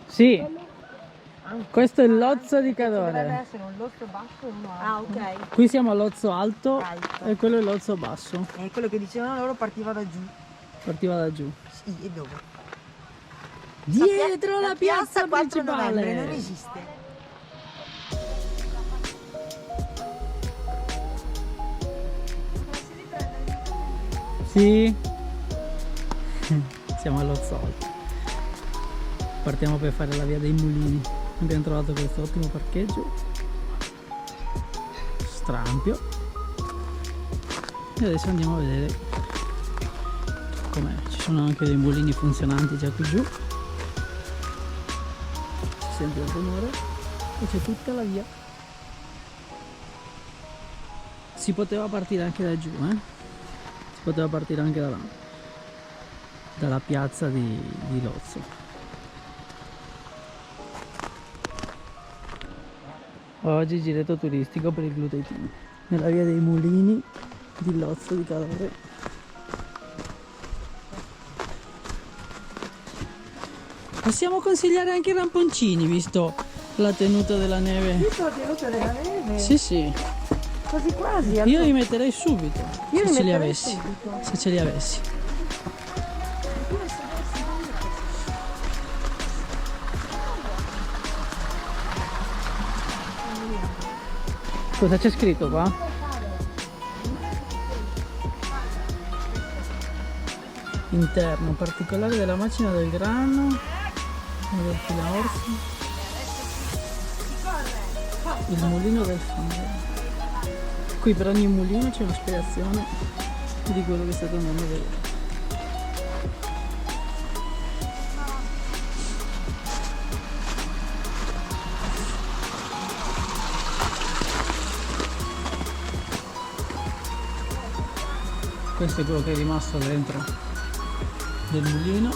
Sì, questo è l'Ozzo di Dovrebbe Cadore. essere un lozzo basso e uno alto. Ah, ok. Qui siamo all'Ozzo alto Alto. e quello è l'Ozzo basso. E quello che dicevano loro partiva da giù. Partiva da giù. Sì, e dove? Dietro la piazza 4 novembre non principale. esiste. Sì. Siamo all'Ozzo alto. Partiamo per fare la via dei mulini. Abbiamo trovato questo ottimo parcheggio. Strampio. E adesso andiamo a vedere com'è. Ci sono anche dei mulini funzionanti già qui giù. Si sente il rumore e c'è tutta la via. Si poteva partire anche da giù, si poteva partire anche dalla piazza di Lozzo. Oggi giretto turistico per il Glutei Team nella via dei mulini di Lozzo di Cadore. Possiamo consigliare anche i ramponcini visto la tenuta della neve. Visto la tenuta della neve? Sì, sì. Quasi quasi. Io li metterei subito Io se li ce li metterei avessi. subito. Se ce li avessi. Cosa c'è scritto qua? Interno particolare della macina del grano e del filaorsi. Il mulino del fango. Qui per ogni mulino c'è una spiegazione di quello che state andando a vedere. Questo è quello che è rimasto dentro del mulino.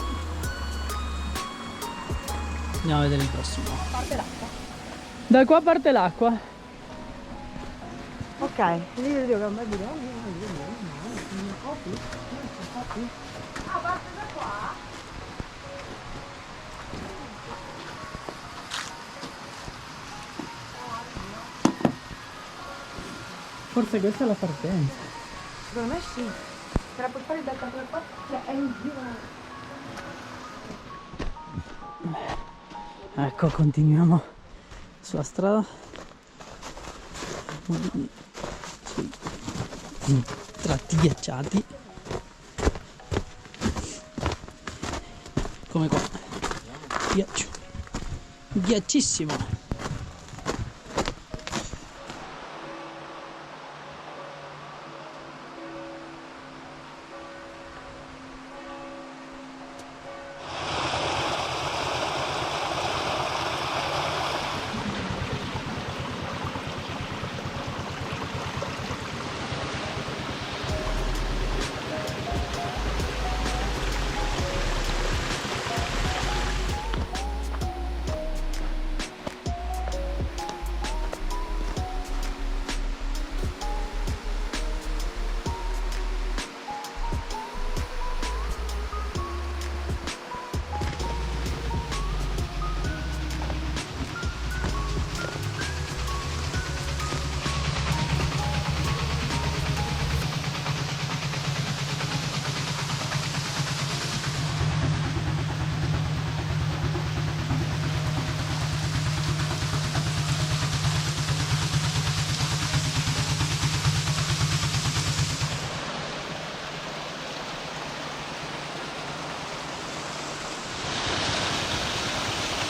Andiamo a vedere il prossimo. Parte l'acqua. Da qua parte l'acqua. Ok, lì devo andare a dire. Ah, parte da qua? Forse questa è la partenza. Secondo me sì. Se la puoi fare da capo qua, cioè è in giro. Ecco, continuiamo sulla strada. Mulini sui tratti ghiacciati. Come qua. Ghiaccio. Ghiaccissimo.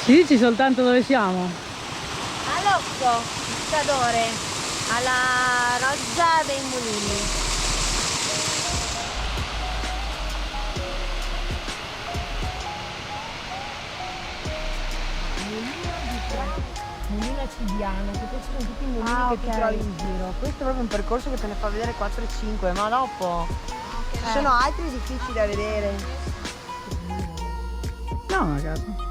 Ci dici soltanto dove siamo? A Lozzo, Cadore, alla Roggia dei Mulini. Mulino Cibiano, che questi sono tutti i mulini Ah, che tu ok. trovi in giro. Questo è proprio un percorso che te ne fa vedere 4 e 5, ma dopo ci sono altri edifici da vedere. No, magari.